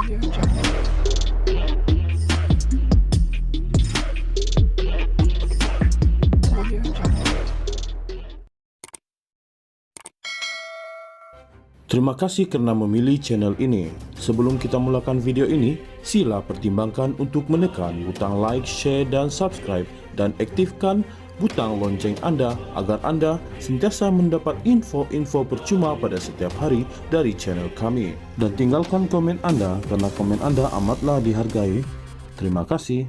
Terima kasih karena memilih channel ini. Sebelum kita mulakan video ini, sila pertimbangkan untuk menekan butang like, share, dan subscribe, dan aktifkan butang lonceng Anda agar Anda sentiasa mendapat info-info percuma pada setiap hari dari channel kami. Dan tinggalkan komen Anda karena komen Anda amatlah dihargai. Terima kasih.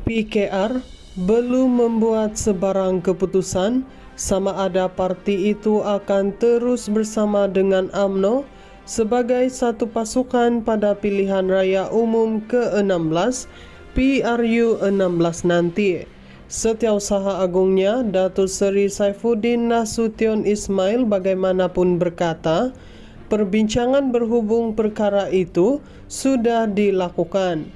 PKR belum membuat sebarang keputusan sama ada parti itu akan terus bersama dengan UMNO sebagai satu pasukan pada pilihan raya umum ke-16 PRU 16 nanti. Setiausaha Agungnya Datuk Seri Saifuddin Nasution Ismail bagaimanapun berkata, perbincangan berhubung perkara itu sudah dilakukan.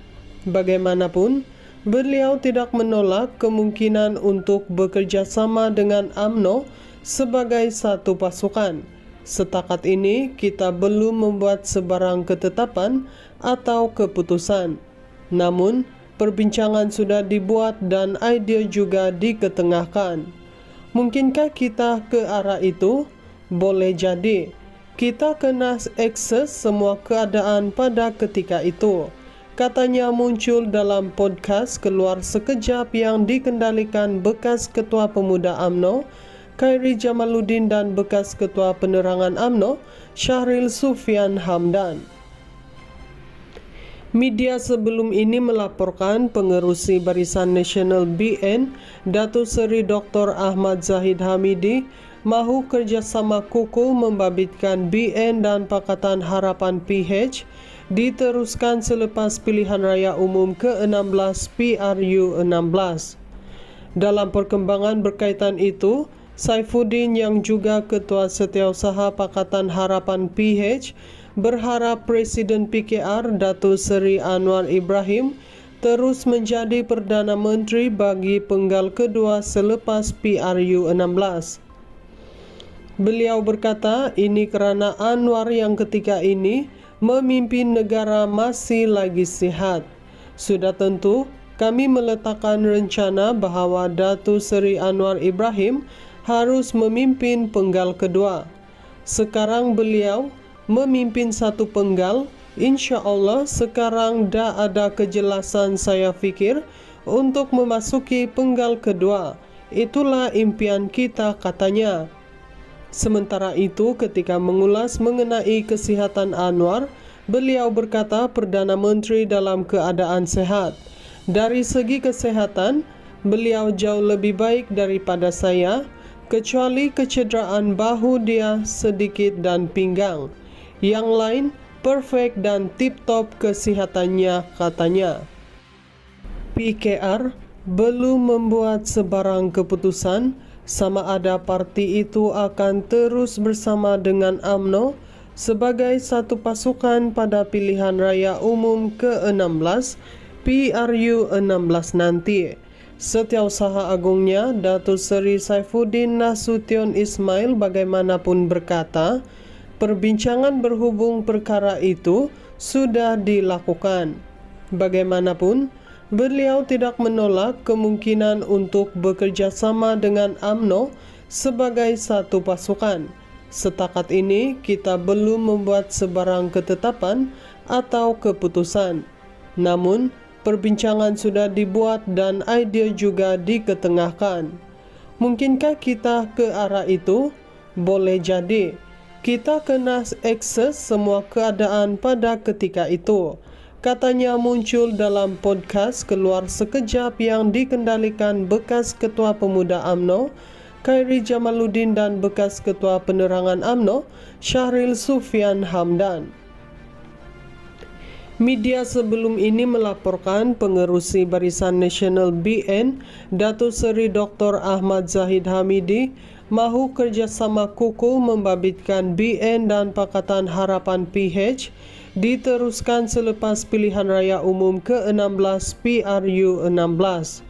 Bagaimanapun, beliau tidak menolak kemungkinan untuk bekerja sama dengan UMNO sebagai satu pasukan. Setakat ini, kita belum membuat sebarang ketetapan atau keputusan. Namun, perbincangan sudah dibuat dan ide juga diketengahkan. Mungkinkah kita ke arah itu? Boleh jadi. Kita kena akses semua keadaan pada ketika itu. Katanya muncul dalam podcast Keluar Sekejap yang dikendalikan bekas Ketua Pemuda UMNO, Khairi Jamaluddin, dan bekas Ketua Penerangan UMNO, Syahril Sufyan Hamdan. Media sebelum ini melaporkan pengerusi Barisan Nasional BN, Datuk Seri Dr. Ahmad Zahid Hamidi, mahu kerjasama kukuh membabitkan BN dan Pakatan Harapan PH diteruskan selepas pilihan raya umum ke-16 PRU 16. Dalam perkembangan berkaitan itu, Saifuddin yang juga Ketua Setiausaha Pakatan Harapan PH berharap Presiden PKR Datuk Seri Anwar Ibrahim terus menjadi Perdana Menteri bagi penggal kedua selepas PRU 16. Beliau berkata ini kerana Anwar yang ketika ini memimpin negara masih lagi sihat. Sudah tentu kami meletakkan rencana bahawa Datuk Seri Anwar Ibrahim harus memimpin penggal kedua. Sekarang beliau memimpin satu penggal, insya Allah sekarang dah ada kejelasan saya fikir untuk memasuki penggal kedua. Itulah impian kita, katanya. Sementara itu, ketika mengulas mengenai kesihatan Anwar, beliau berkata Perdana Menteri dalam keadaan sehat. Dari segi kesehatan, beliau jauh lebih baik daripada saya, kecuali kecederaan bahu dia sedikit dan pinggang. Yang lain, perfect dan tip-top kesihatannya, katanya. PKR belum membuat sebarang keputusan sama ada parti itu akan terus bersama dengan UMNO sebagai satu pasukan pada pilihan raya umum ke-16 PRU 16 nanti. Setiausaha Agungnya Datuk Seri Saifuddin Nasution Ismail bagaimanapun berkata, perbincangan berhubung perkara itu sudah dilakukan. Bagaimanapun, beliau tidak menolak kemungkinan untuk bekerja sama dengan UMNO sebagai satu pasukan. Setakat ini, kita belum membuat sebarang ketetapan atau keputusan. Namun, perbincangan sudah dibuat dan ide juga diketengahkan. Mungkinkah kita ke arah itu? Boleh jadi. Kita kena akses semua keadaan pada ketika itu. Katanya muncul dalam podcast Keluar Sekejap yang dikendalikan bekas Ketua Pemuda UMNO, Khairi Jamaluddin, dan bekas Ketua Penerangan UMNO, Syahril Sufyan Hamdan. Media sebelum ini melaporkan pengerusi Barisan Nasional BN, Datuk Seri Dr. Ahmad Zahid Hamidi, mahu kerjasama kukuh membabitkan BN dan Pakatan Harapan PH diteruskan selepas pilihan raya umum ke-16 PRU 16.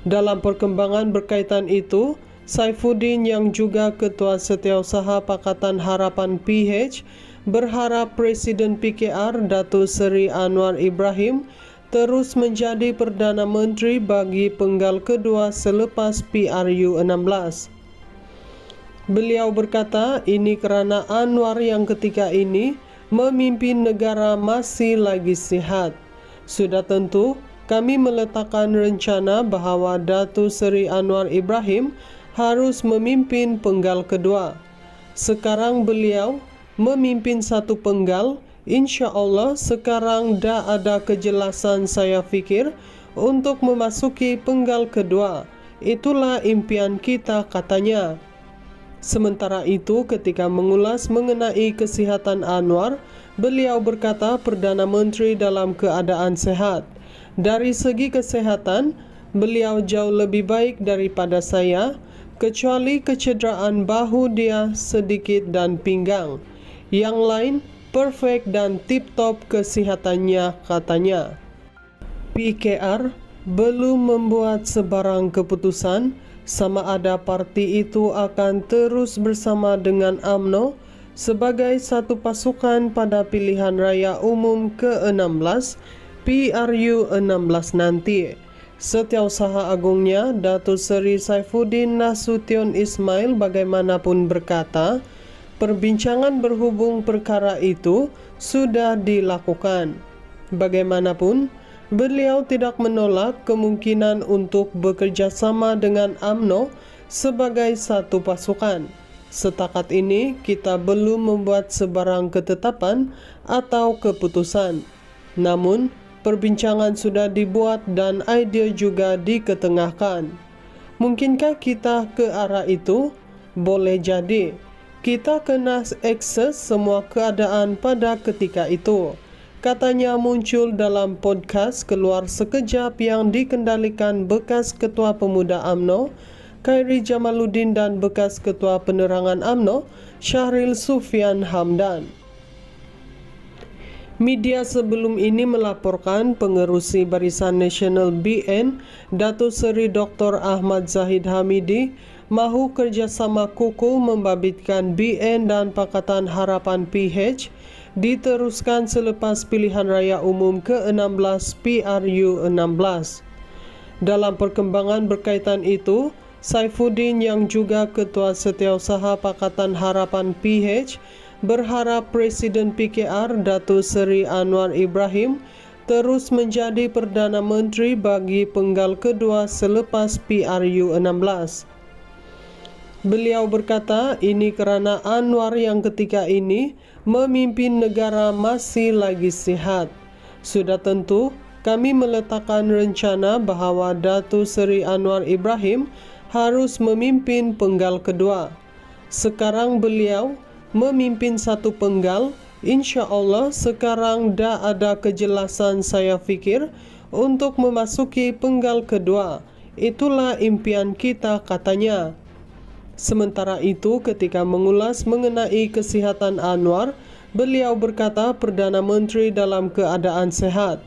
Dalam perkembangan berkaitan itu, Saifuddin yang juga Ketua Setiausaha Pakatan Harapan PH berharap Presiden PKR Datuk Seri Anwar Ibrahim terus menjadi Perdana Menteri bagi penggal kedua selepas PRU 16. Beliau berkata ini kerana Anwar yang ketika ini memimpin negara masih lagi sihat. Sudah tentu kami meletakkan rencana bahawa Datuk Seri Anwar Ibrahim harus memimpin penggal kedua. Sekarang beliau memimpin satu penggal, insya Allah sekarang dah ada kejelasan saya fikir untuk memasuki penggal kedua. Itulah impian kita, katanya. Sementara itu, ketika mengulas mengenai kesihatan Anwar, beliau berkata Perdana Menteri dalam keadaan sehat. Dari segi kesehatan, beliau jauh lebih baik daripada saya, kecuali kecederaan bahu dia sedikit dan pinggang. Yang lain, perfect dan tip-top kesihatannya, katanya. PKR belum membuat sebarang keputusan sama ada parti itu akan terus bersama dengan UMNO sebagai satu pasukan pada pilihan raya umum ke-16 PRU 16 nanti. Setiausaha Agungnya Datuk Seri Saifuddin Nasution Ismail bagaimanapun berkata, perbincangan berhubung perkara itu sudah dilakukan. Bagaimanapun, beliau tidak menolak kemungkinan untuk bekerjasama dengan UMNO sebagai satu pasukan. Setakat ini kita belum membuat sebarang ketetapan atau keputusan. Namun, perbincangan sudah dibuat dan idea juga diketengahkan. Mungkinkah kita ke arah itu? Boleh jadi. Kita kena akses semua keadaan pada ketika itu. Katanya muncul dalam podcast Keluar Sekejap yang dikendalikan bekas Ketua Pemuda UMNO, Khairi Jamaluddin dan bekas Ketua Penerangan UMNO, Syahril Sufian Hamdan. Media sebelum ini melaporkan pengerusi Barisan Nasional BN, Datuk Seri Dr. Ahmad Zahid Hamidi, mahu kerjasama kukuh membabitkan BN dan Pakatan Harapan PH diteruskan selepas pilihan raya umum ke-16 PRU 16. Dalam perkembangan berkaitan itu, Saifuddin yang juga Ketua Setiausaha Pakatan Harapan PH berharap Presiden PKR Datuk Seri Anwar Ibrahim terus menjadi Perdana Menteri bagi penggal kedua selepas PRU 16. Beliau berkata ini kerana Anwar yang ketika ini memimpin negara masih lagi sihat. Sudah tentu kami meletakkan rencana bahawa Datuk Seri Anwar Ibrahim harus memimpin penggal kedua. Sekarang beliau memimpin satu penggal, insya Allah sekarang dah ada kejelasan saya fikir untuk memasuki penggal kedua. Itulah impian kita, katanya. Sementara itu, ketika mengulas mengenai kesihatan Anwar, beliau berkata Perdana Menteri dalam keadaan sehat.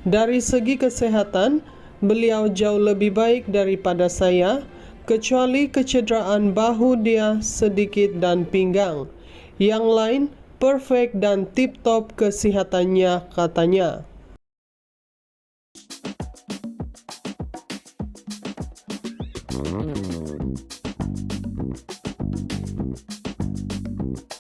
Dari segi kesehatan, beliau jauh lebih baik daripada saya, kecuali kecederaan bahu dia sedikit dan pinggang. Yang lain, perfect dan tip-top kesihatannya, katanya.